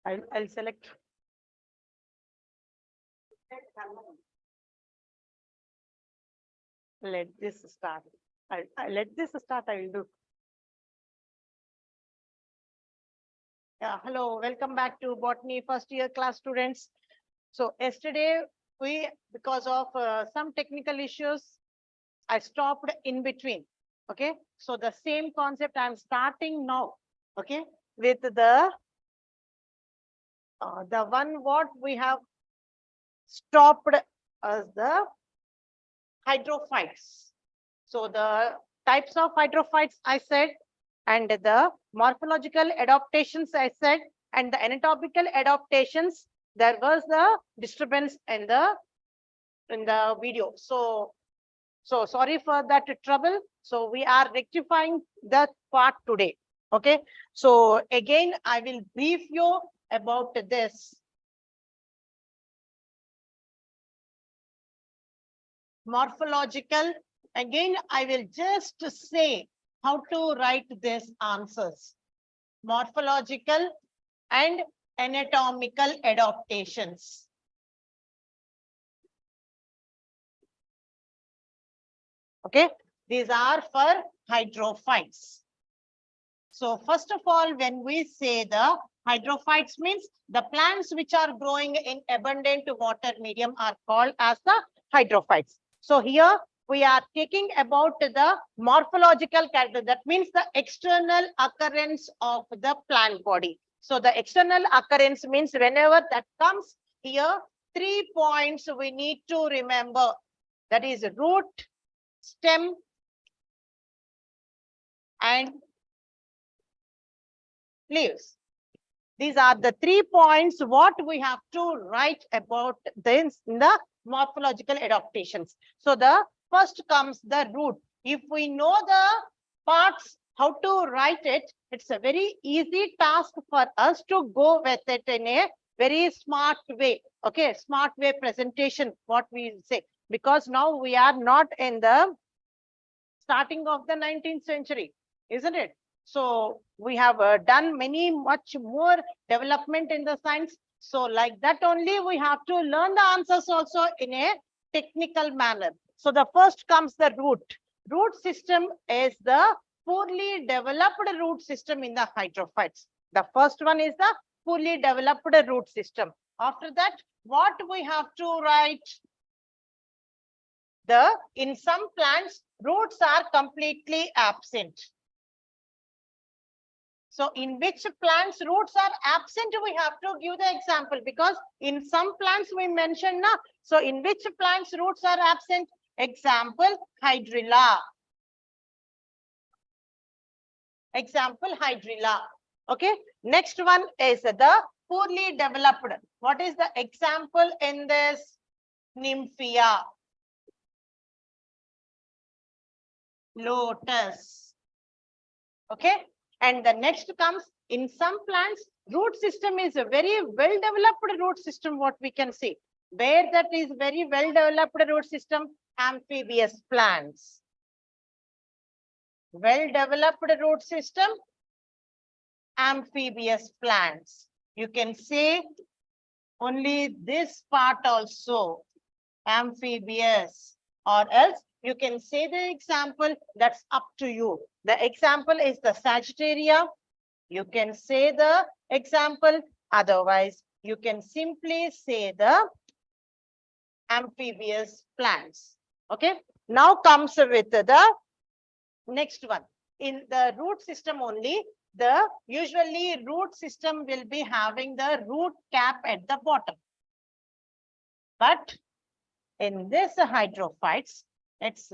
I'll select. Let this start. I let this start. I will do. Yeah, hello, welcome back to Botany first year class students. So yesterday because of some technical issues, I stopped in between. Okay, so the same concept I'm starting now. Okay, with the one what we have stopped as the hydrophytes. So the types of hydrophytes I said, and the morphological adaptations I said, and the anatomical adaptations, there was the disturbance in the video. So sorry for that trouble. So we are rectifying that part today. Okay. So again, I will brief you about this. Morphological. Again, I will just say how to write these answers. Morphological and anatomical adaptations. Okay, these are for hydrophytes. So first of all, when we say the hydrophytes means the plants which are growing in abundant water medium are called as the hydrophytes. So here we are taking about the morphological character. That means the external occurrence of the plant body. So the external occurrence means whenever that comes here, 3 points we need to remember. That is root, stem, and leaves. These are the 3 points what we have to write about this in the morphological adaptations. So the first comes the root. If we know the parts, how to write it, it's a very easy task for us to go with it in a very smart way. Okay, smart way presentation, what we say. Because now we are not in the starting of the 19th century, isn't it? So we have done much more development in the science. So like that only we have to learn the answers also in a technical manner. So the first comes the root. Root system is the poorly developed root system in the hydrophytes. The first one is the poorly developed root system. After that, what we have to write? In some plants, roots are completely absent. So in which plants roots are absent, we have to give the example, because in some plants we mentioned now. So in which plants roots are absent? Example, hydrilla. Example, hydrilla. Okay. Next one is the poorly developed. What is the example in this? Nymphia. Lotus. Okay. And the next comes, in some plants, root system is a very well developed root system, what we can see. Where that is very well developed root system? Amphibious plants. Well developed root system, amphibious plants. You can say only this part also, amphibious, or else you can say the example, that's up to you. The example is the Sagittaria. You can say the example, otherwise you can simply say the amphibious plants. Okay. Now comes with the next one. In the root system only, the usually root system will be having the root cap at the bottom. But in this hydrophytes, it's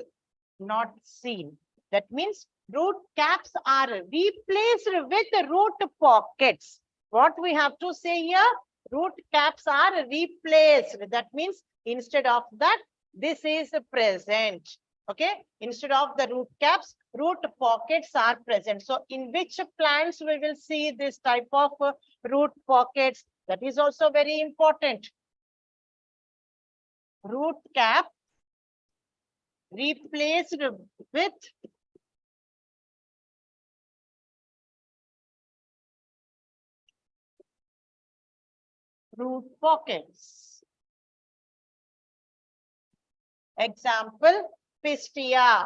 not seen. That means root caps are replaced with root pockets. What we have to say here? Root caps are replaced. That means instead of that, this is present. Okay. Instead of the root caps, root pockets are present. So in which plants we will see this type of root pockets? That is also very important. Root cap replaced with root pockets. Example, Pistia.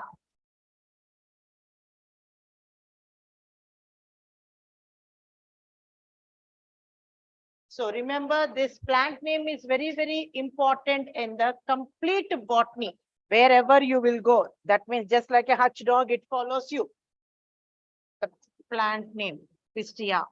So remember, this plant name is very, very important in the complete botany. Wherever you will go, that means just like a hutch dog, it follows you. The plant name, Pistia.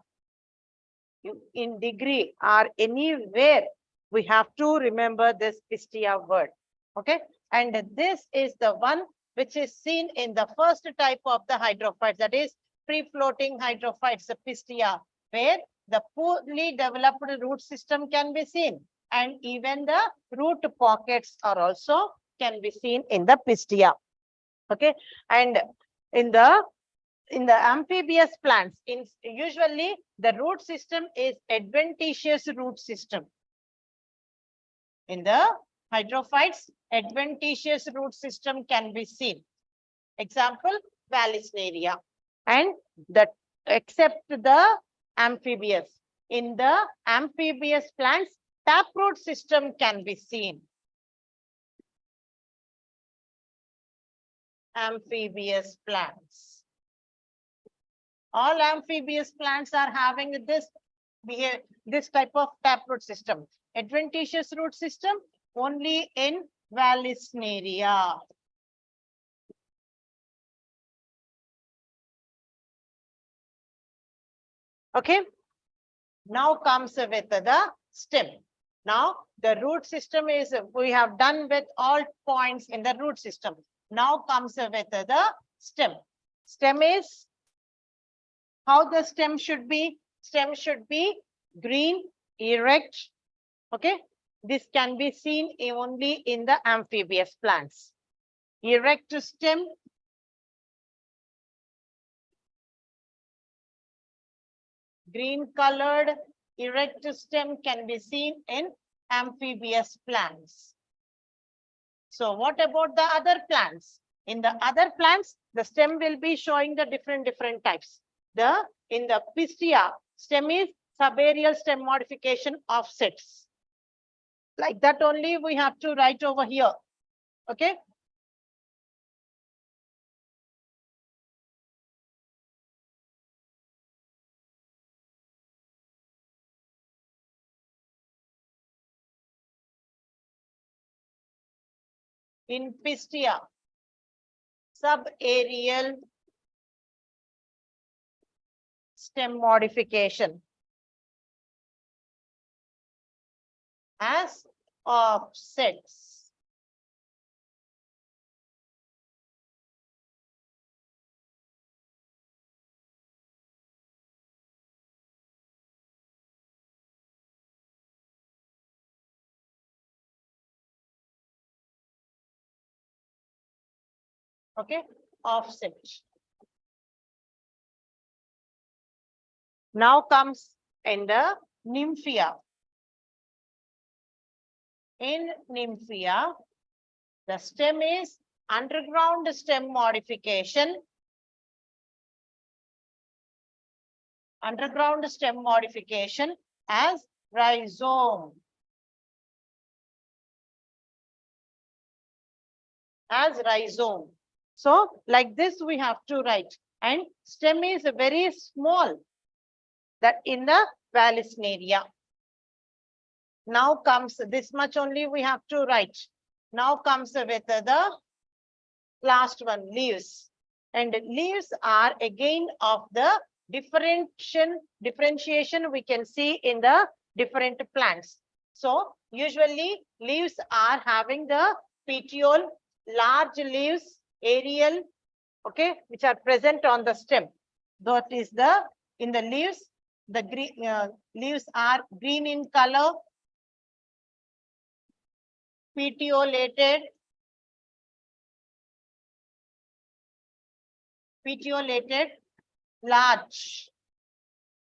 In degree or anywhere, we have to remember this Pistia word. Okay, and this is the one which is seen in the first type of the hydrophytes, that is free-floating hydrophytes, the Pistia, where the poorly developed root system can be seen, and even the root pockets are also can be seen in the Pistia. Okay, and in the amphibious plants, usually the root system is adventitious root system. In the hydrophytes, adventitious root system can be seen. Example, Vallisneria. And that except the amphibious. In the amphibious plants, taproot system can be seen. Amphibious plants. All amphibious plants are having this type of taproot system. Adventitious root system only in Vallisneria. Okay. Now comes with the stem. Now the root system is, we have done with all points in the root system. Now comes with the stem. Stem is how the stem should be. Stem should be green, erect. Okay. This can be seen only in the amphibious plants. Erect stem. Green colored erect stem can be seen in amphibious plants. So what about the other plants? In the other plants, the stem will be showing the different types. In the Pistia, stem is subaerial stem modification offsets. Like that only we have to write over here. Okay. In Pistia, subaerial stem modification as offsets. Okay, offset. Now comes in the nymphia. In nymphia, the stem is underground stem modification. Underground stem modification as rhizome. As rhizome. So like this we have to write. And stem is very small. That in the Vallisneria. Now comes this much only we have to write. Now comes with the last one, leaves. And leaves are again of the differentiation we can see in the different plants. So usually leaves are having the petiole, large leaves, aerial, okay, which are present on the stem. That is in the leaves, the green leaves are green in color, petiolated, large,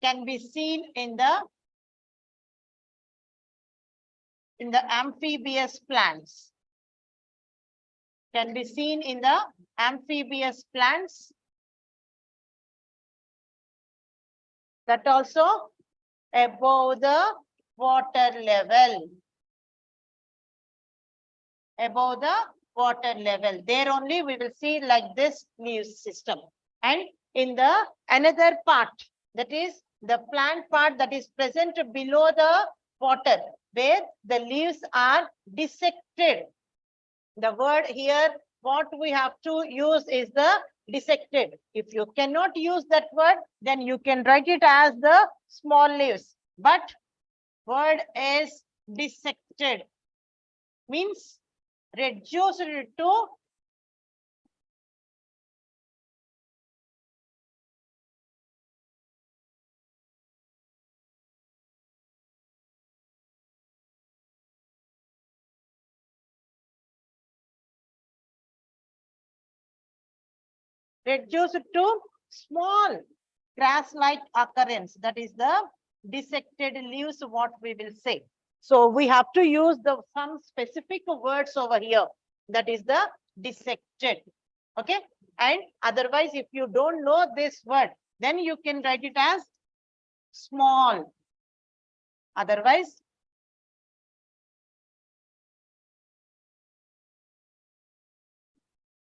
can be seen in the amphibious plants. Can be seen in the amphibious plants. That also above the water level. Above the water level. There only we will see like this leaves system. And in the another part, that is the plant part that is present below the water, where the leaves are dissected. The word here, what we have to use is the dissected. If you cannot use that word, then you can write it as the small leaves. But word is dissected, means reduced to small grass-like occurrence. That is the dissected leaves, what we will say. So we have to use some specific words over here. That is the dissected. Okay. And otherwise, if you don't know this word, then you can write it as small. Otherwise,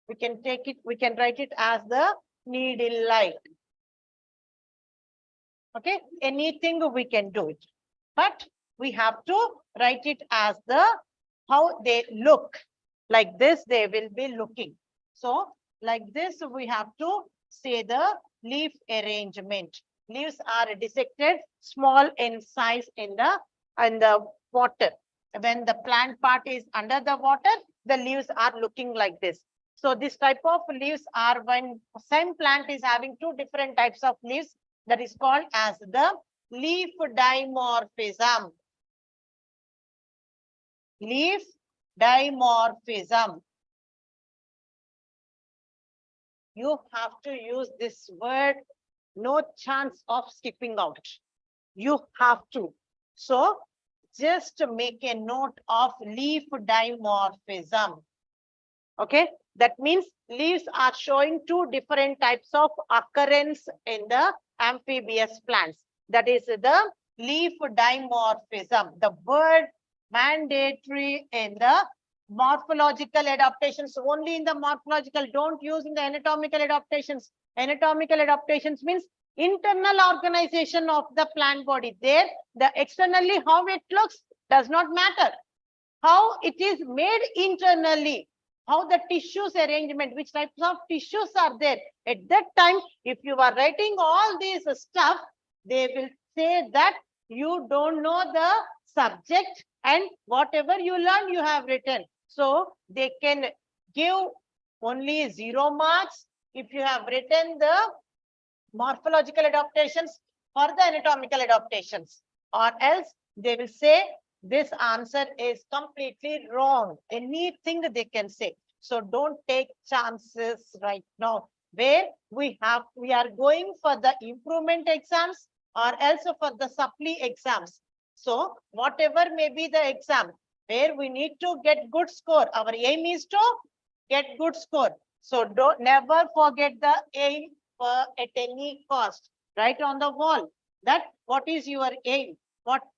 we can take it, we can write it as the needle-like. Okay, anything we can do it, but we have to write it as the how they look. Like this, they will be looking. So like this, we have to say the leaf arrangement. Leaves are dissected, small in size in the water. When the plant part is under the water, the leaves are looking like this. So this type of leaves are when same plant is having two different types of leaves, that is called as the leaf dimorphism. Leaf dimorphism. You have to use this word, no chance of skipping out. You have to. So just make a note of leaf dimorphism. Okay, that means leaves are showing two different types of occurrence in the amphibious plants. That is the leaf dimorphism. The word mandatory in the morphological adaptations, only in the morphological, don't use in the anatomical adaptations. Anatomical adaptations means internal organization of the plant body. There, the externally how it looks does not matter. How it is made internally, how the tissues arrangement, which types of tissues are there. At that time, if you are writing all these stuff, they will say that you don't know the subject and whatever you learn, you have written. So they can give only 0 marks if you have written the morphological adaptations or the anatomical adaptations, or else they will say this answer is completely wrong. Anything they can say. So don't take chances right now, where we are going for the improvement exams or else for the supply exams. So whatever may be the exam, where we need to get good score, our aim is to get good score. So don't never forget the aim at any cost. Write on the wall that what is your aim,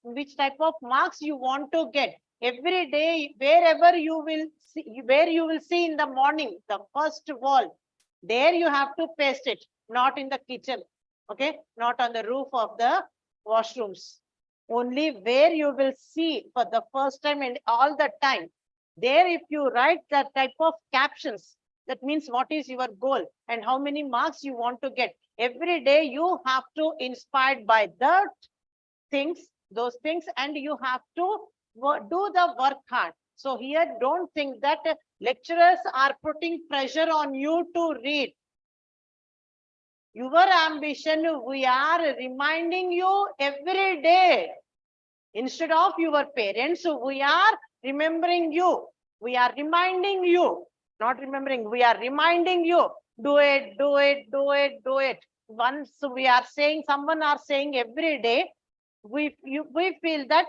which type of marks you want to get. Every day, wherever you will see, where you will see in the morning, the first wall, there you have to paste it, not in the kitchen. Okay, not on the roof of the washrooms. Only where you will see for the first time and all the time. There, if you write that type of captions, that means what is your goal and how many marks you want to get. Every day you have to inspired by that things, those things, and you have to do the work hard. So here, don't think that lecturers are putting pressure on you to read. Your ambition, we are reminding you every day. Instead of your parents, we are remembering you. We are reminding you, not remembering, we are reminding you. Do it, do it, do it, do it. Once we are saying, someone are saying every day, we feel that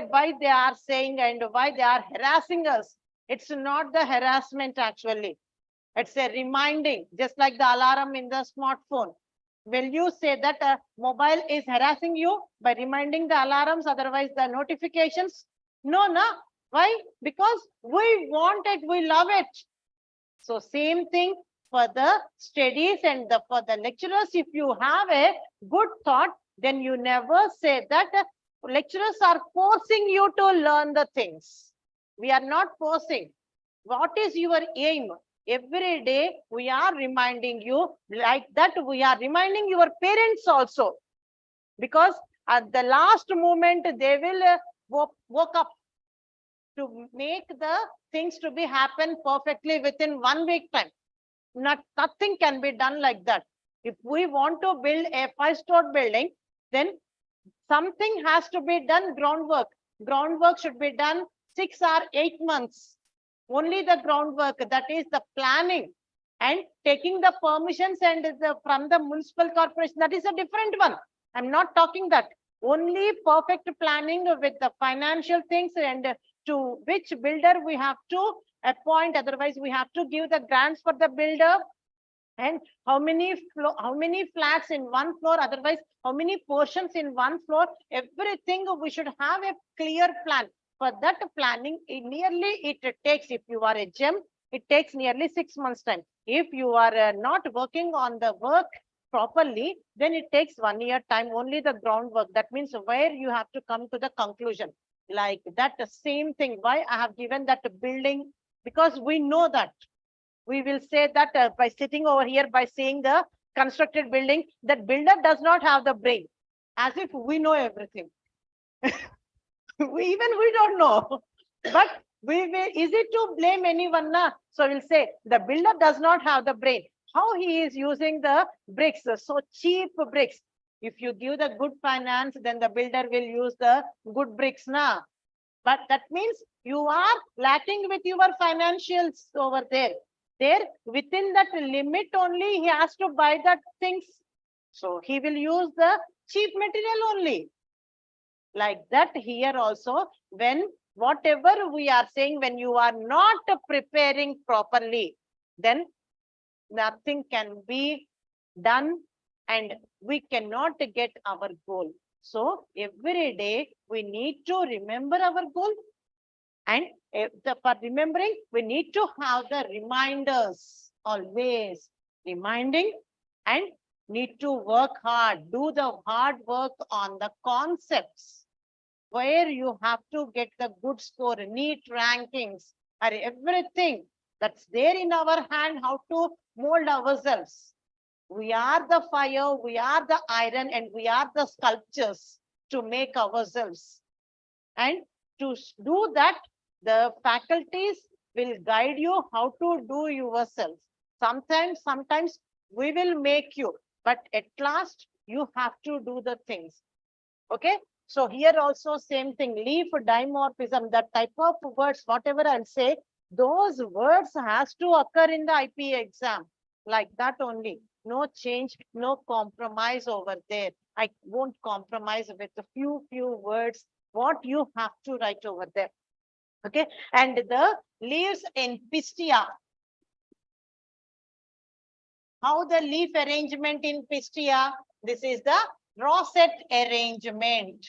why they are saying and why they are harassing us. It's not the harassment actually. It's a reminding, just like the alarm in the smartphone. Will you say that a mobile is harassing you by reminding the alarms, otherwise the notifications? No, no. Why? Because we want it, we love it. So same thing for the studies and for the lecturers. If you have a good thought, then you never say that lecturers are forcing you to learn the things. We are not forcing. What is your aim? Every day we are reminding you, like that we are reminding your parents also, because at the last moment they will woke up to make the things to be happen perfectly within 1 week time. Nothing can be done like that. If we want to build a 5-story building, then something has to be done. Groundwork should be done 6 or 8 months. Only the groundwork, that is the planning and taking the permissions and from the municipal corporation, that is a different one. I'm not talking that. Only perfect planning with the financial things, and to which builder we have to appoint, otherwise we have to give the grants for the builder, and how many flats in one floor, otherwise how many portions in one floor. Everything we should have a clear plan. For that planning, it takes, if you are a gem, it takes nearly 6 months time. If you are not working on the work properly, then it takes 1 year time, only the groundwork. That means where you have to come to the conclusion. Like that, the same thing. Why I have given that building? Because we know that. We will say that by sitting over here, by saying the constructed building, that builder does not have the brain, as if we know everything. we don't know. But we will, is it to blame anyone? Na? So we'll say the builder does not have the brain. How he is using the bricks, so cheap bricks. If you give the good finance, then the builder will use the good bricks. Na? But that means you are lacking with your financials over there. There, within that limit only, he has to buy that things. So he will use the cheap material only. Like that here also, when whatever we are saying, when you are not preparing properly, then nothing can be done and we cannot get our goal. So every day we need to remember our goal, and for remembering, we need to have the reminders, always reminding, and need to work hard, do the hard work on the concepts, where you have to get the good score, neat rankings, or everything that's there in our hand, how to mold ourselves. We are the fire, we are the iron, and we are the sculptures to make ourselves. And to do that, the faculties will guide you how to do yourself. Sometimes we will make you, but at last you have to do the things. Okay. So here also same thing, leaf dimorphism, that type of words, whatever I'll say, those words has to occur in the IP exam. Like that only. No change, no compromise over there. I won't compromise with a few words, what you have to write over there. Okay, and the leaves in pistia. How the leaf arrangement in pistia? This is the rosette arrangement.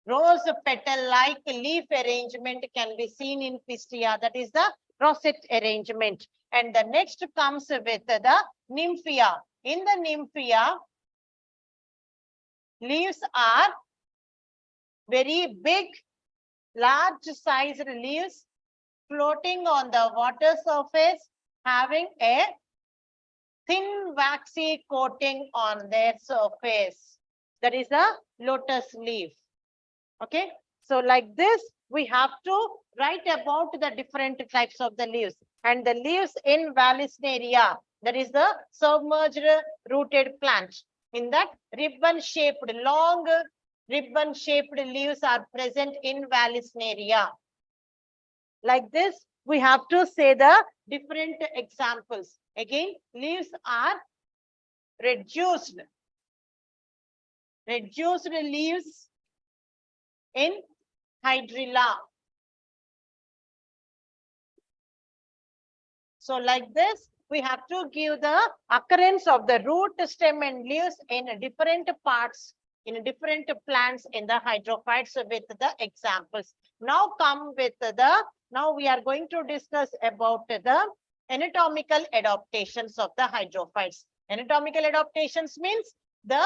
Rose petal-like leaf arrangement can be seen in pistia. That is the rosette arrangement. And the next comes with the nymphia. In the nymphia, leaves are very big, large sized leaves floating on the water surface, having a thin waxy coating on their surface. That is a lotus leaf. Okay, so like this, we have to write about the different types of the leaves. And the leaves in Vallisneria, that is the submerged rooted plant. In that, ribbon-shaped, long ribbon-shaped leaves are present in Vallisneria. Like this, we have to say the different examples. Again, leaves are reduced leaves in hydrilla. So like this, we have to give the occurrence of the root, stem, and leaves in different parts, in different plants in the hydrophytes with the examples. Now now we are going to discuss about the anatomical adaptations of the hydrophytes. Anatomical adaptations means the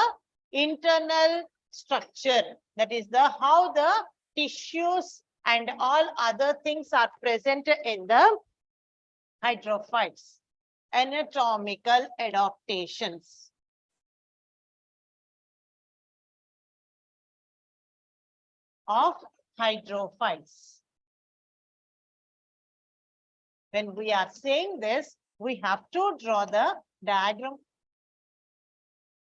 internal structure, that is the how the tissues and all other things are present in the hydrophytes. Anatomical adaptations of hydrophytes. When we are saying this, we have to draw the diagram.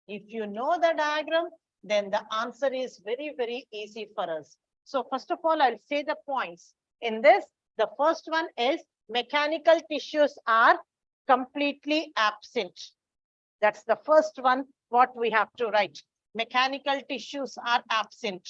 If you know the diagram, then the answer is very, very easy for us. So first of all, I'll say the points. In this, the first one is mechanical tissues are completely absent. That's the first one, what we have to write. Mechanical tissues are absent.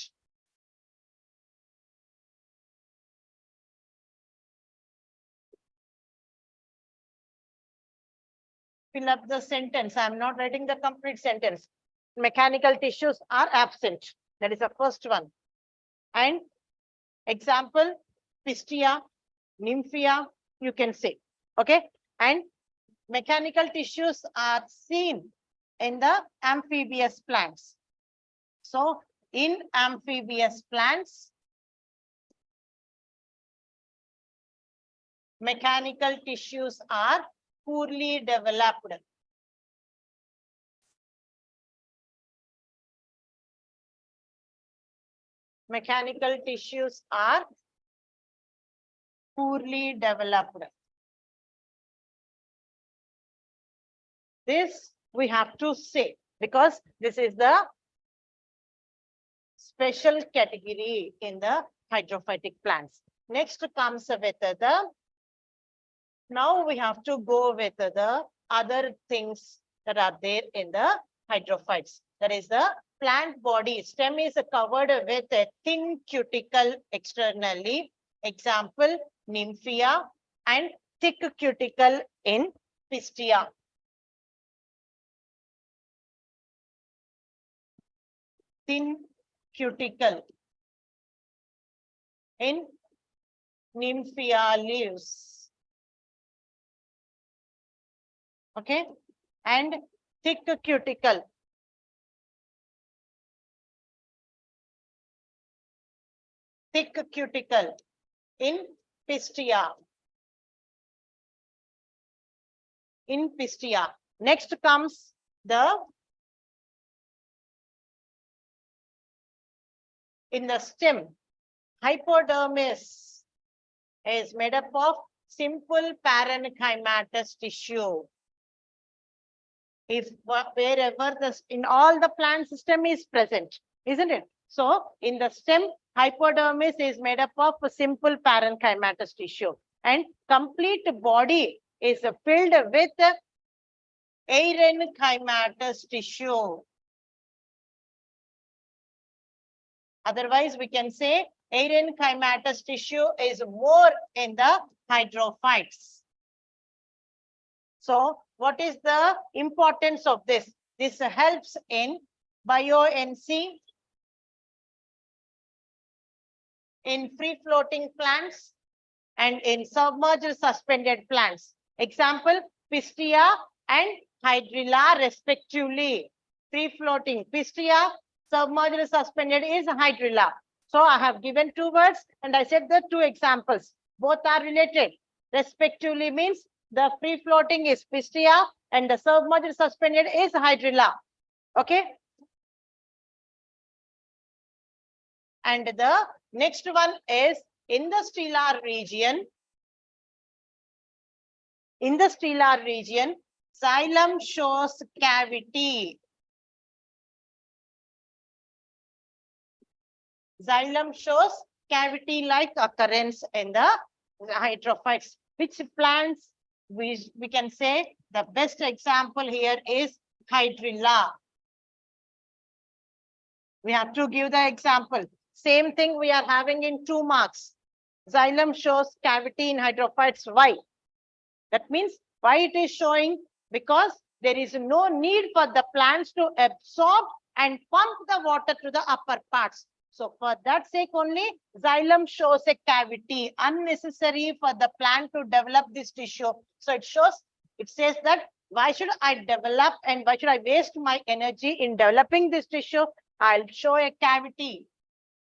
Fill up the sentence. I'm not writing the complete sentence. Mechanical tissues are absent. That is the first one. And example, pistia, nymphia, you can say. Okay. And mechanical tissues are seen in the amphibious plants. So in amphibious plants, mechanical tissues are poorly developed. Mechanical tissues are poorly developed. This we have to say because this is the special category in the hydrophytic plants. Next comes with the, now we have to go with the other things that are there in the hydrophytes. That is the plant body. Stem is covered with a thin cuticle externally. Example, nymphia, and thick cuticle in pistia. Thin cuticle in nymphia leaves. Okay, and thick cuticle in pistia. In pistia. Next comes the, in the stem, hypodermis is made up of simple parenchymatous tissue. If wherever in all the plant system is present, isn't it? So in the stem, hypodermis is made up of a simple parenchymatous tissue, and complete body is filled with aerenchymatous tissue. Otherwise, we can say aerenchymatous tissue is more in the hydrophytes. So what is the importance of this? This helps in buoyancy, in free-floating plants, and in submerged suspended plants. Example, pistia and hydrilla respectively. Free-floating pistia, submerged suspended is hydrilla. So I have given two words and I said the two examples. Both are related. Respectively means the free-floating is pistia and the submerged suspended is hydrilla. Okay. And the next one is in the stellar region. In the stellar region, xylem shows cavity. Xylem shows cavity-like occurrence in the hydrophytes. Which plants we can say the best example here is hydrilla. We have to give the example. Same thing we are having in 2 marks. Xylem shows cavity in hydrophytes. Why? That means Why it is showing? Because there is no need for the plants to absorb and pump the water to the upper parts. So for that sake only, xylem shows a cavity, unnecessary for the plant to develop this tissue. So it says that why should I develop and why should I waste my energy in developing this tissue? I'll show a cavity.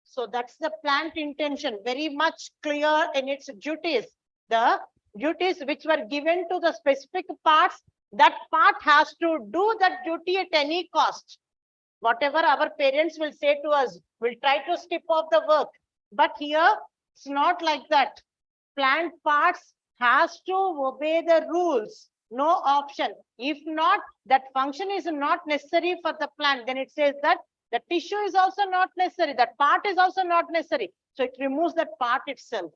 So that's the plant intention, very much clear in its duties. The duties which were given to the specific parts, that part has to do that duty at any cost. Whatever our parents will say to us, we'll try to skip off the work. But here, it's not like that. Plant parts has to obey the rules, no option. If not, that function is not necessary for the plant. Then it says that the tissue is also not necessary. That part is also not necessary. So it removes that part itself.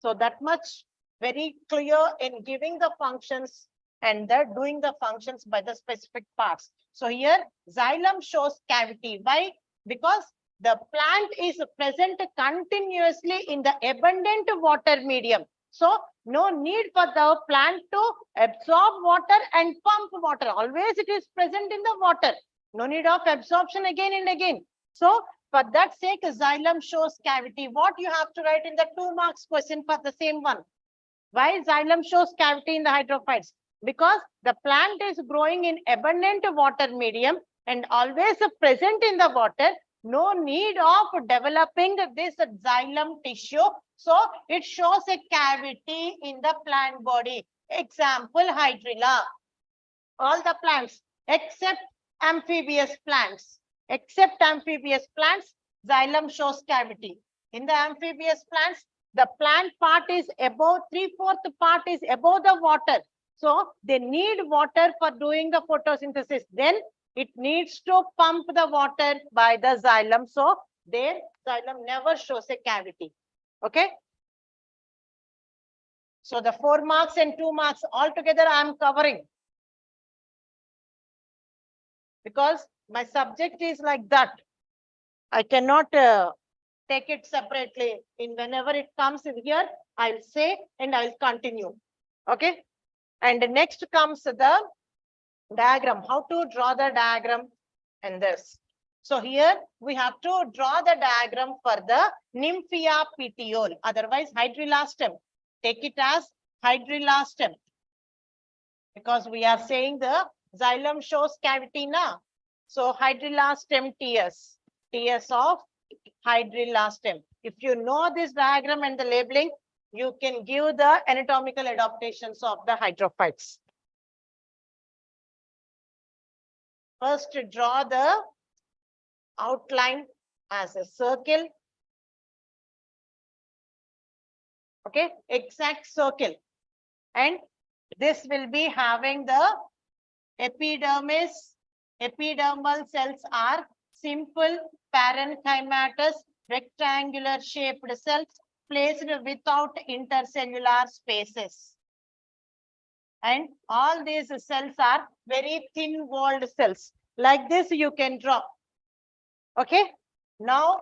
So that much very clear in giving the functions and they're doing the functions by the specific parts. So here xylem shows cavity. Why? Because the plant is present continuously in the abundant water medium. So no need for the plant to absorb water and pump water. Always it is present in the water. No need of absorption again and again. So for that sake, xylem shows cavity. What you have to write in the 2 marks question for the same one? Why xylem shows cavity in the hydrophytes? Because the plant is growing in abundant water medium and always present in the water. No need of developing this xylem tissue. So it shows a cavity in the plant body. Example, hydrilla. All the plants except amphibious plants. Except amphibious plants, xylem shows cavity. In the amphibious plants, the plant part is above, 3/4 part is above the water. So they need water for doing the photosynthesis. Then it needs to pump the water by the xylem. So their xylem never shows a cavity. Okay. So the 4 marks and 2 marks altogether I am covering. Because my subject is like that. I cannot take it separately. In whenever it comes in here, I'll say and I'll continue. Okay. And next comes the diagram. How to draw the diagram and this. So here we have to draw the diagram for the Nymphia petiole. Otherwise, hydrilla stem. Take it as hydrilla stem. Because we are saying the xylem shows cavity now. So hydrilla stem TS. TS of hydrilla stem. If you know this diagram and the labeling, you can give the anatomical adaptations of the hydrophytes. First, draw the outline as a circle. Okay, exact circle. And this will be having the epidermis. Epidermal cells are simple parenchymatous rectangular shaped cells placed without intercellular spaces. And all these cells are very thin walled cells. Like this you can draw. Okay. Now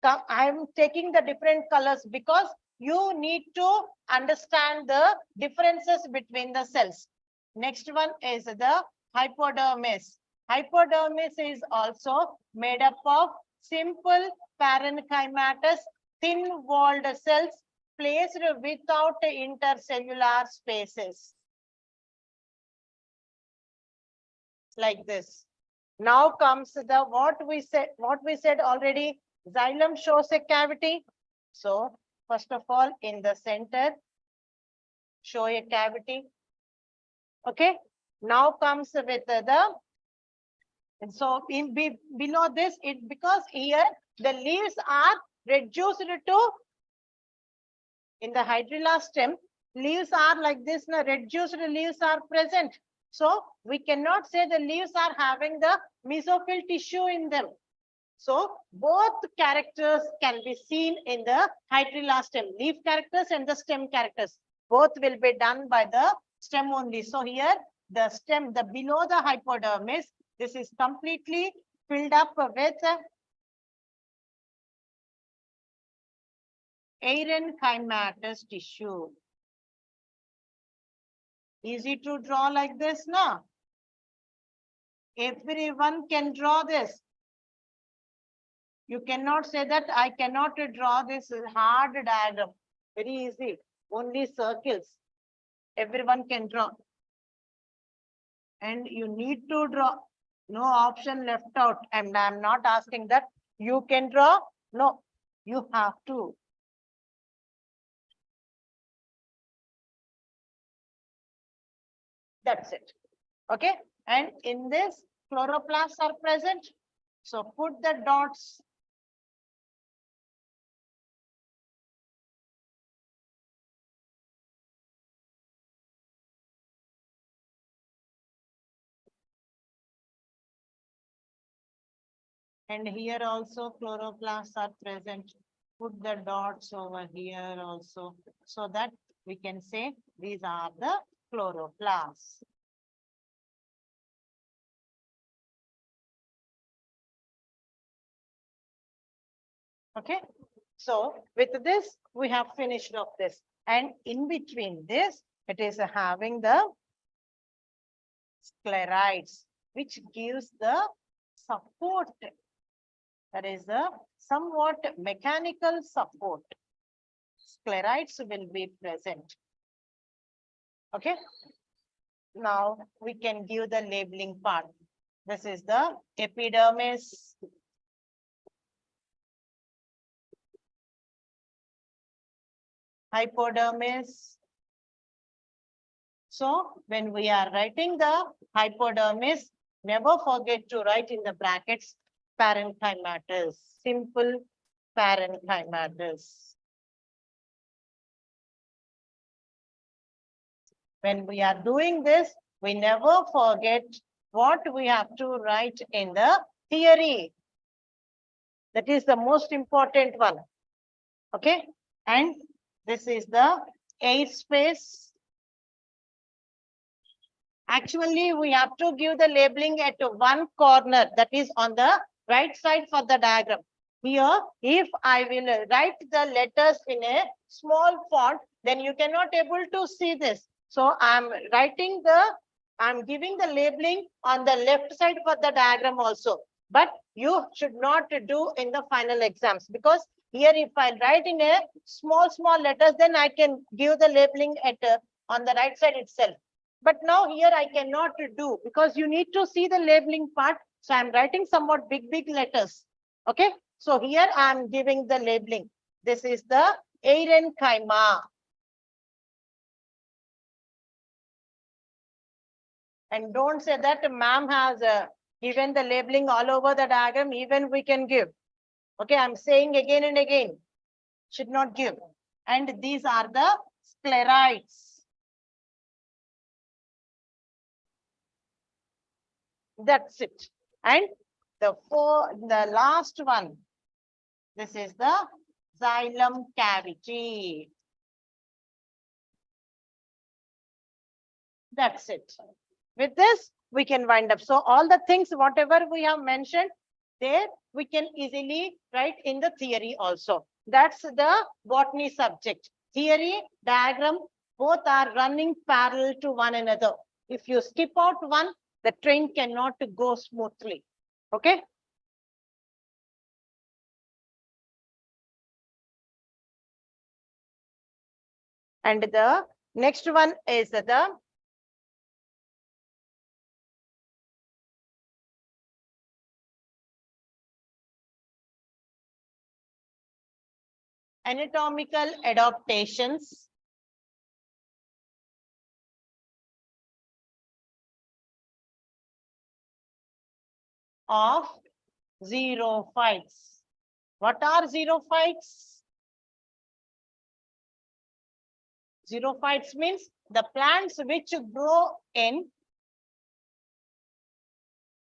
I am taking the different colors because you need to understand the differences between the cells. Next one is the hypodermis. Hypodermis is also made up of simple parenchymatous thin walled cells placed without intercellular spaces. Like this. Now comes the what we said already. Xylem shows a cavity. So first of all, in the center, show a cavity. Okay. Now comes with the, and so in below this, it because here the leaves are reduced to, in the hydrilla stem, leaves are like this, now reduced leaves are present. So we cannot say the leaves are having the mesophyll tissue in them. So both characters can be seen in the hydrilla stem, leaf characters and the stem characters. Both will be done by the stem only. So here the stem, the below the hypodermis, this is completely filled up with parenchymatous tissue. Easy to draw like this, no? Everyone can draw this. You cannot say that I cannot draw this hard diagram. Very easy. Only circles. Everyone can draw. And you need to draw. No option left out. And I'm not asking that you can draw. No, you have to. That's it. Okay. And in this, chloroplasts are present. So put the dots. And here also chloroplasts are present. Put the dots over here also, so that we can say these are the chloroplasts. Okay, so with this, we have finished off this. And in between this, it is having the sclerites, which gives the support. That is the somewhat mechanical support. Sclerites will be present. Okay. Now we can give the labeling part. This is the epidermis. Hypodermis. So when we are writing the hypodermis, never forget to write in the brackets parenchymatous, simple parenchymatous. When we are doing this, we never forget what we have to write in the theory. That is the most important one. Okay. And this is the airspace. Actually, we have to give the labeling at one corner, that is on the right side for the diagram. Here, if I will write the letters in a small font, then you cannot able to see this. So I'm giving the labeling on the left side for the diagram also. But you should not do in the final exams, because here if I write in a small letters, then I can give the labeling at on the right side itself. But now here I cannot do, because you need to see the labeling part. So I'm writing somewhat big letters. Okay. So here I'm giving the labeling. This is the parenchyma. And don't say that ma'am has given the labeling all over the diagram. Even we can give. Okay. I'm saying again and again. Should not give. And these are the sclerites. That's it. And the last one, this is the xylem cavity. That's it. With this, we can wind up. So all the things, whatever we have mentioned there, we can easily write in the theory also. That's the botany subject. Theory, diagram, both are running parallel to one another. If you skip out one, the train cannot go smoothly. Okay. And the next one is the anatomical adaptations. Of xerophytes. What are xerophytes? Xerophytes means the plants which grow in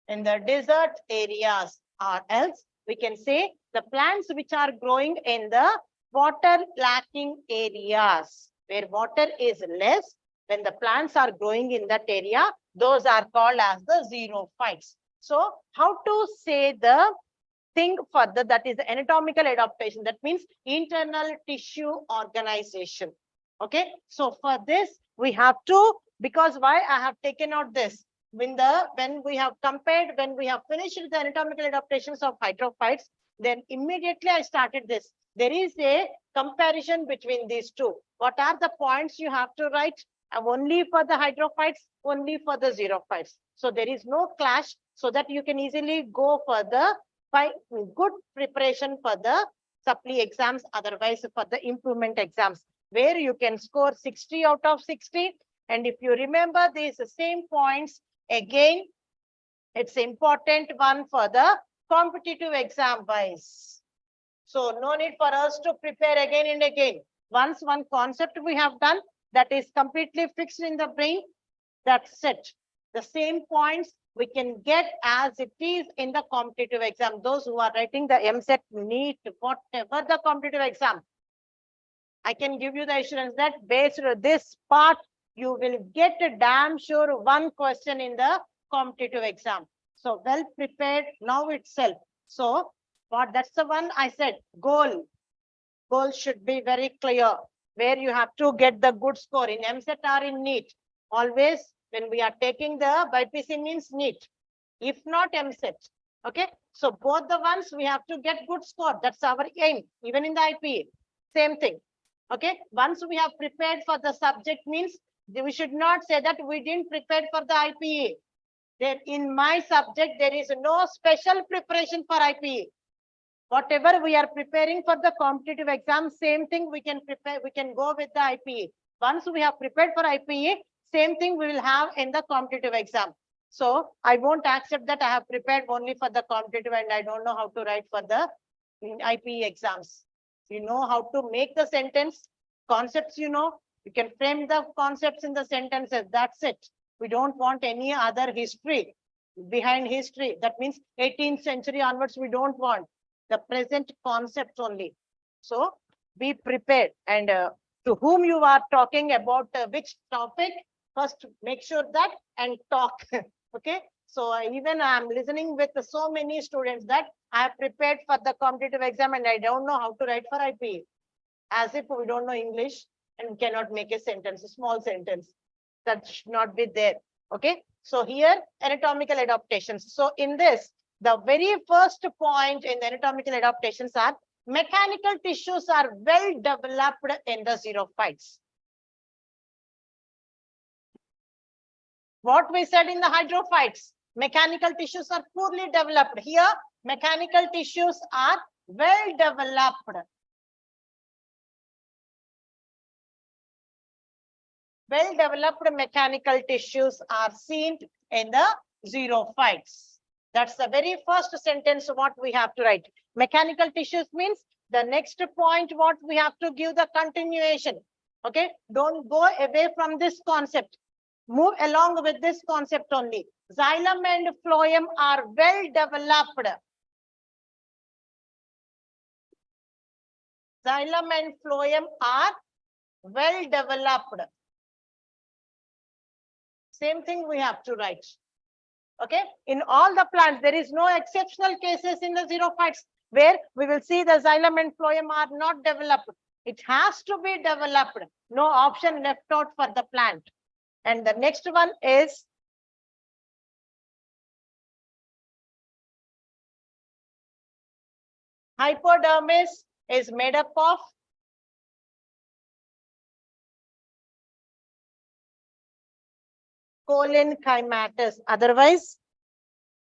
the desert areas, or else we can say the plants which are growing in the water lacking areas, where water is less. When the plants are growing in that area, those are called as the xerophytes. So how to say the thing further, that is the anatomical adaptation. That means internal tissue organization. Okay, so for this we have to, because why I have taken out this, when we have compared, when we have finished the anatomical adaptations of hydrophytes, then immediately I started this. There is a comparison between these two. What are the points you have to write? Only for the hydrophytes, only for the xerophytes. So there is no clash, so that you can easily go for the good preparation for the supply exams, otherwise for the improvement exams, where you can score 60 out of 60. And if you remember these same points again, it's important one for the competitive exam wise. So no need for us to prepare again and again. Once one concept we have done, that is completely fixed in the brain, that's it. The same points we can get as it is in the competitive exam. Those who are writing the MSET, NEET, whatever the competitive exam, I can give you the assurance that based on this part, you will get a damn sure one question in the competitive exam. So well prepared now itself. So that's the one I said, goal. Goal should be very clear, where you have to get the good score in MSET or in NEET. Always when we are taking the BPC means NEET, if not MSET. Okay, so both the ones we have to get good score. That's our aim. Even in the IPA, same thing. Okay, once we have prepared for the subject means, we should not say that we didn't prepare for the IPA. Then in my subject, there is no special preparation for IPA. Whatever we are preparing for the competitive exam, same thing we can prepare, we can go with the IPA. Once we have prepared for IPA, same thing we will have in the competitive exam. So I won't accept that I have prepared only for the competitive and I don't know how to write for the IPA exams. You know how to make the sentence, concepts, you can frame the concepts in the sentences, that's it. We don't want any other history, behind history. That means 18th century onwards, we don't want the present concept only. So be prepared, and to whom you are talking about which topic, first make sure that and talk. Okay, so even I'm listening with so many students that I have prepared for the competitive exam and I don't know how to write for IPA, as if we don't know English and cannot make a sentence, a small sentence. That should not be there. Okay, so here anatomical adaptations. So in this, the very first point in the anatomical adaptations are mechanical tissues are well developed in the xerophytes. What we said in the hydrophytes, mechanical tissues are poorly developed. Here, mechanical tissues are well developed. Well developed mechanical tissues are seen in the xerophytes. That's the very first sentence what we have to write. Mechanical tissues means the next point what we have to give the continuation. Okay, don't go away from this concept. Move along with this concept only. Xylem and phloem are well developed. Xylem and phloem are well developed. Same thing we have to write. Okay, in all the plants, there is no exceptional cases in the xerophytes where we will see the xylem and phloem are not developed. It has to be developed. No option left out for the plant. And the next one is hypodermis is made up of cholenchymatous. Otherwise,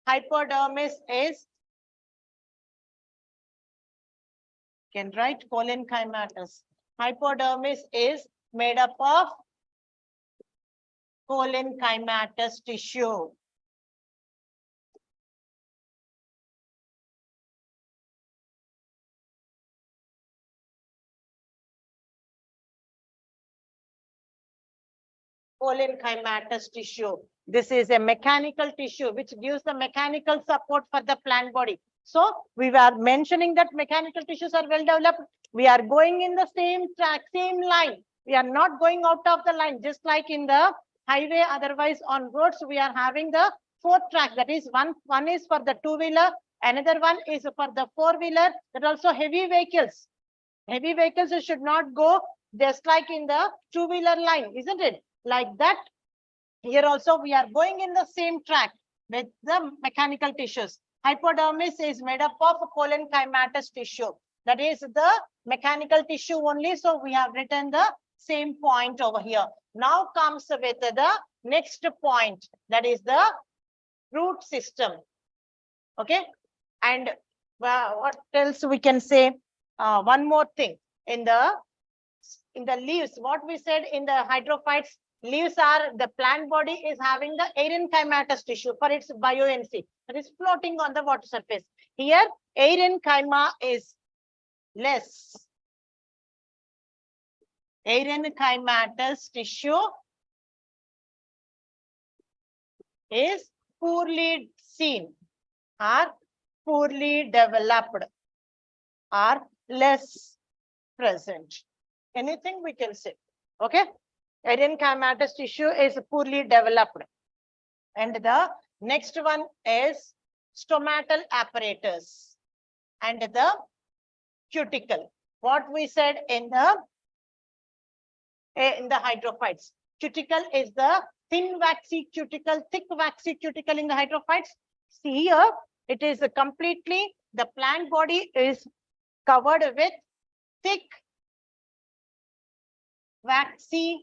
hypodermis is, can write cholenchymatous. Hypodermis is made up of cholenchymatous tissue. Cholenchymatous tissue. This is a mechanical tissue which gives the mechanical support for the plant body. So we were mentioning that mechanical tissues are well developed. We are going in the same track, same line. We are not going out of the line, just like in the highway. Otherwise, on roads, we are having the fourth track. That is one is for the two-wheeler, another one is for the four-wheeler. That also heavy vehicles. Heavy vehicles should not go just like in the two-wheeler line, isn't it? Like that, here also we are going in the same track with the mechanical tissues. Hypodermis is made up of collenchymatous tissue. That is the mechanical tissue only. So we have written the same point over here. Now comes with the next point, that is the root system. Okay. And what else we can say? One more thing. In the leaves, what we said in the hydrophytes, leaves are, the plant body is having the aerenchymatous tissue for its buoyancy, that is floating on the water surface. Here, aerenchyma is less. Aerenchymatous tissue is poorly seen, or poorly developed, or less present. Anything we can say. Okay. Aerenchymatous tissue is poorly developed. And the next one is stomatal apparatus and the cuticle. What we said in the hydrophytes. Cuticle is the thin waxy cuticle, thick waxy cuticle in the hydrophytes. See here, it is completely, the plant body is covered with thick waxy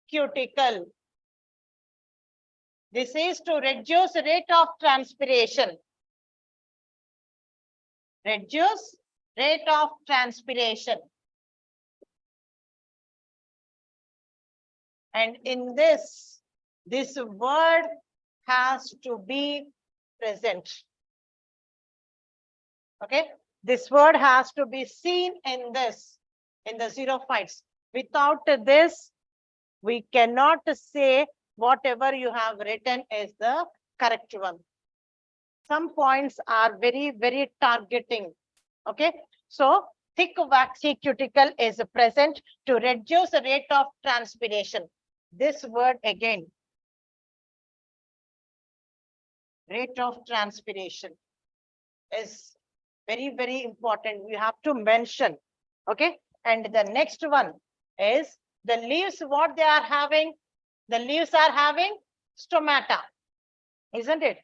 cuticle. This is to reduce rate of transpiration. Reduce rate of transpiration. And in this word has to be present. Okay. This word has to be seen in this, in the xerophytes. Without this, we cannot say whatever you have written is the correct one. Some points are very, very targeting. Okay. So thick waxy cuticle is present to reduce the rate of transpiration. This word again, rate of transpiration, is very, very important. We have to mention. Okay. And the next one is the leaves, what they are having. The leaves are having stomata, isn't it?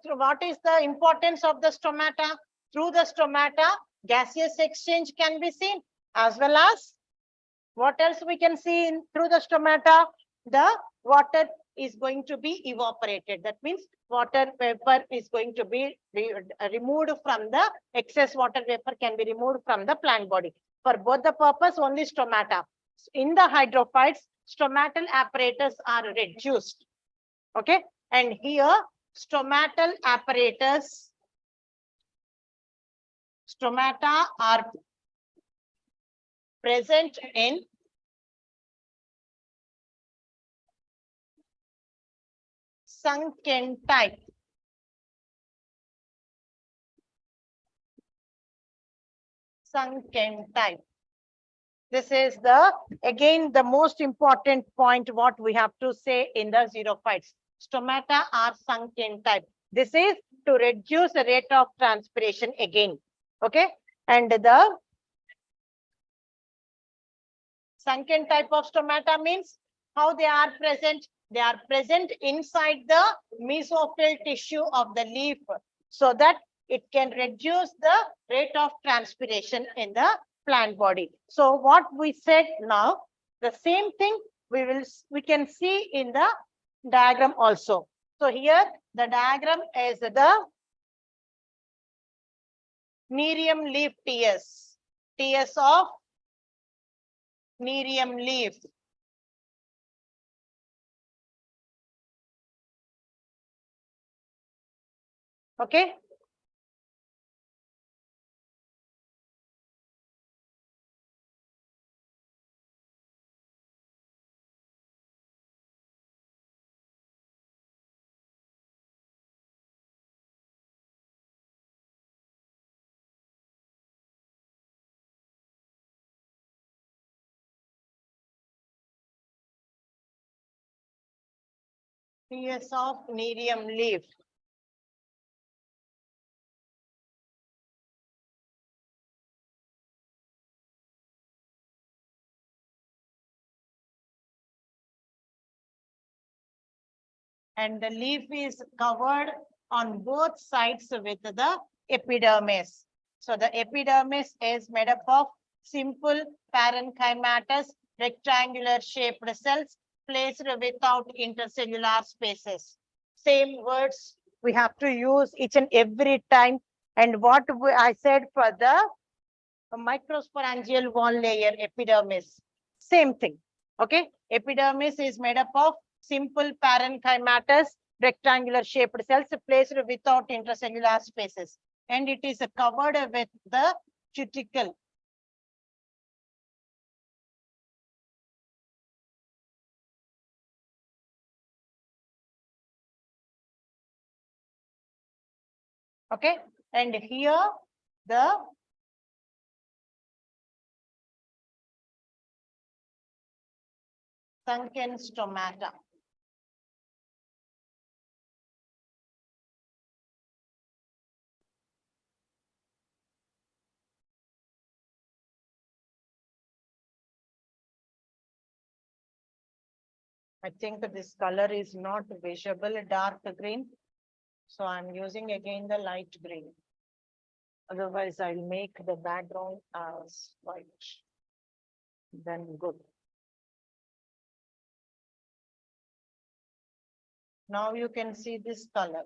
What is the importance of the stomata? Through the stomata, gaseous exchange can be seen, as well as what else we can see through the stomata? The water is going to be evaporated. That means water vapor is going to be removed from the, excess water vapor can be removed from the plant body. For both the purpose, only stomata. In the hydrophytes, stomatal apparatus are reduced. Okay. And here, stomatal apparatus, stomata are present in sunken type. Sunken type. This is the, again, the most important point what we have to say in the xerophytes. Stomata are sunken type. This is to reduce the rate of transpiration again. Okay. And the sunken type of stomata means how they are present. They are present inside the mesophyll tissue of the leaf, so that it can reduce the rate of transpiration in the plant body. So what we said now, the same thing we can see in the diagram also. So here the diagram is the nerium leaf TS. TS of nerium leaf. Okay. TS of nerium leaf. and the leaf is covered on both sides with the epidermis. So the epidermis is made up of simple parenchymatous rectangular shaped cells placed without intercellular spaces. Same words we have to use each and every time. And what I said for the microsporangial wall layer epidermis, same thing. Okay, epidermis is made up of simple parenchymatous rectangular shaped cells placed without intercellular spaces, and it is covered with the cuticle. Okay, and here the sunken stomata. I think this color is not visible, dark green. So I'm using again the light green. Otherwise, I'll make the background as white. Then good. Now you can see this color.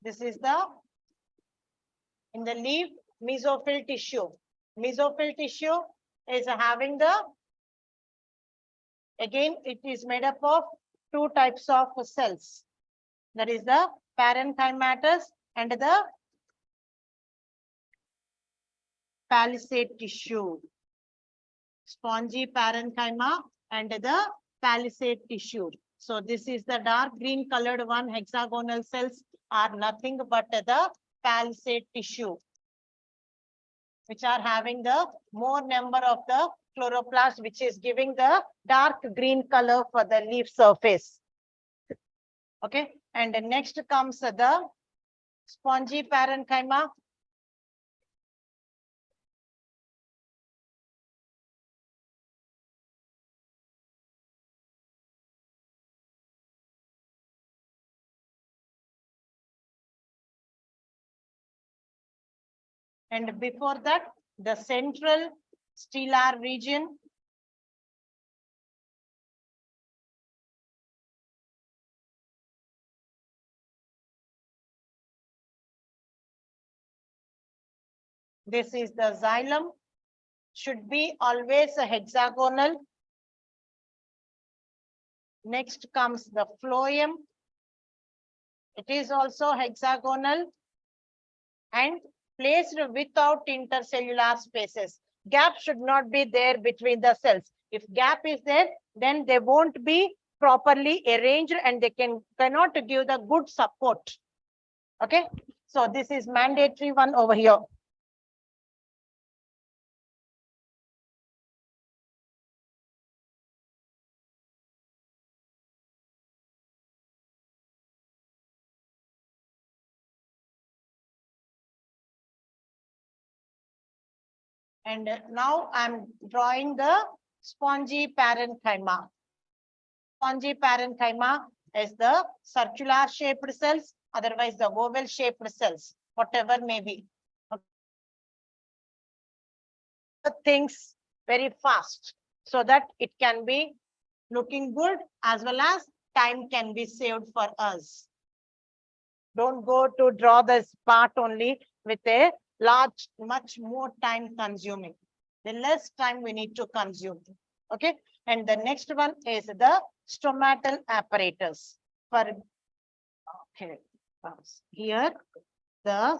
This is in the leaf mesophyll tissue. Mesophyll tissue is having again, it is made up of two types of cells. That is the parenchymatous and the palisade tissue. Spongy parenchyma and the palisade tissue. So this is the dark green colored one. Hexagonal cells are nothing but the palisade tissue, which are having the more number of the chloroplast, which is giving the dark green color for the leaf surface. Okay, and next comes the spongy parenchyma. And before that, the central stellar region. This is the xylem. Should be always a hexagonal. Next comes the phloem. It is also hexagonal and placed without intercellular spaces. Gap should not be there between the cells. If gap is there, then they won't be properly arranged and they cannot give the good support. Okay, so this is mandatory one over here. And now I'm drawing the spongy parenchyma. Spongy parenchyma is the circular shaped cells, otherwise the oval shaped cells, whatever may be. Okay. Things very fast so that it can be looking good as well as time can be saved for us. Don't go to draw this part only with a large, much more time consuming. The less time we need to consume. Okay. And the next one is the stomatal apparatus. For okay, here the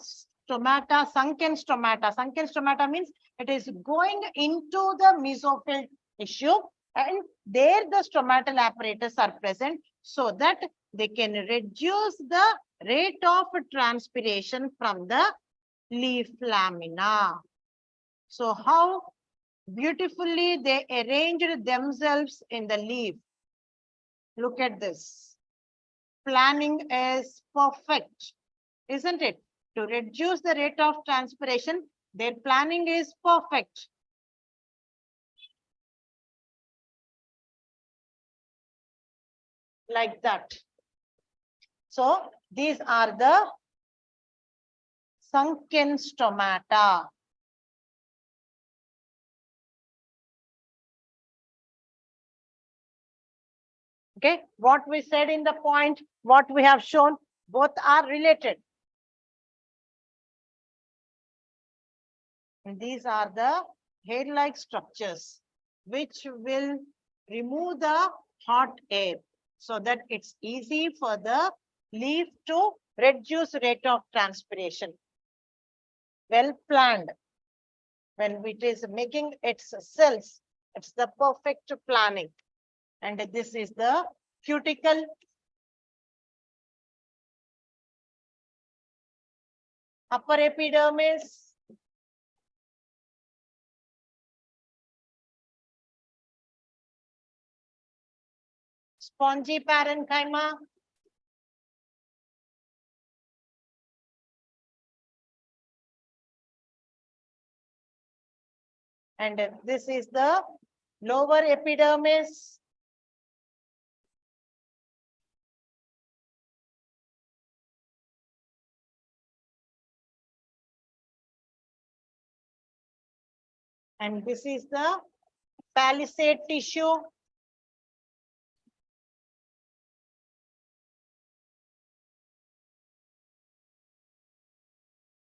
stomata, sunken stomata. Sunken stomata means it is going into the mesophyll tissue, and there the stomatal apparatus are present so that they can reduce the rate of transpiration from the leaf lamina. So how Beautifully, they arranged themselves in the leaf. Look at this. Planning is perfect, isn't it? To reduce the rate of transpiration, their planning is perfect. Like that. So these are the sunken stomata. Okay, what we said in the point, what we have shown, both are related. And these are the hair-like structures which will remove the hot air so that it's easy for the leaf to reduce rate of transpiration. Well planned. When it is making its cells, it's the perfect planning. And this is the cuticle. Upper epidermis. Spongy parenchyma. And this is the lower epidermis. And this is the palisade tissue.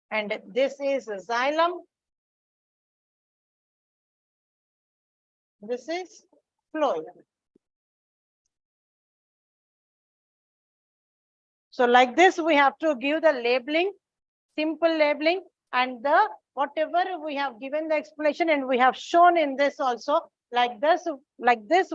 And this is xylem. This is phloem. So like this, we have to give the labeling, simple labeling, and the whatever we have given the explanation and we have shown in this also, like this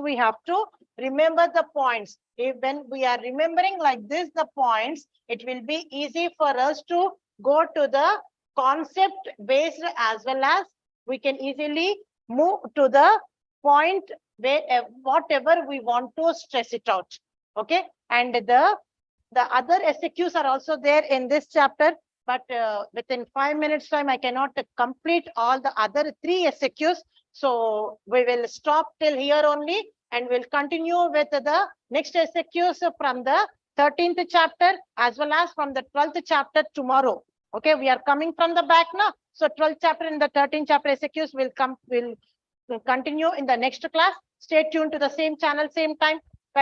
we have to remember the points. If when we are remembering like this the points, it will be easy for us to go to the concept based, as well as we can easily move to the point where whatever we want to stress it out. Okay, and the other SAQs are also there in this chapter, but within 5 minutes time, I cannot complete all the other 3 SAQs. So we will stop till here only and we'll continue with the next SAQs from the 13th chapter as well as from the 12th chapter tomorrow. Okay, we are coming from the back now. So 12th chapter and the 13th chapter SAQs will continue in the next class. Stay tuned to the same channel, same time.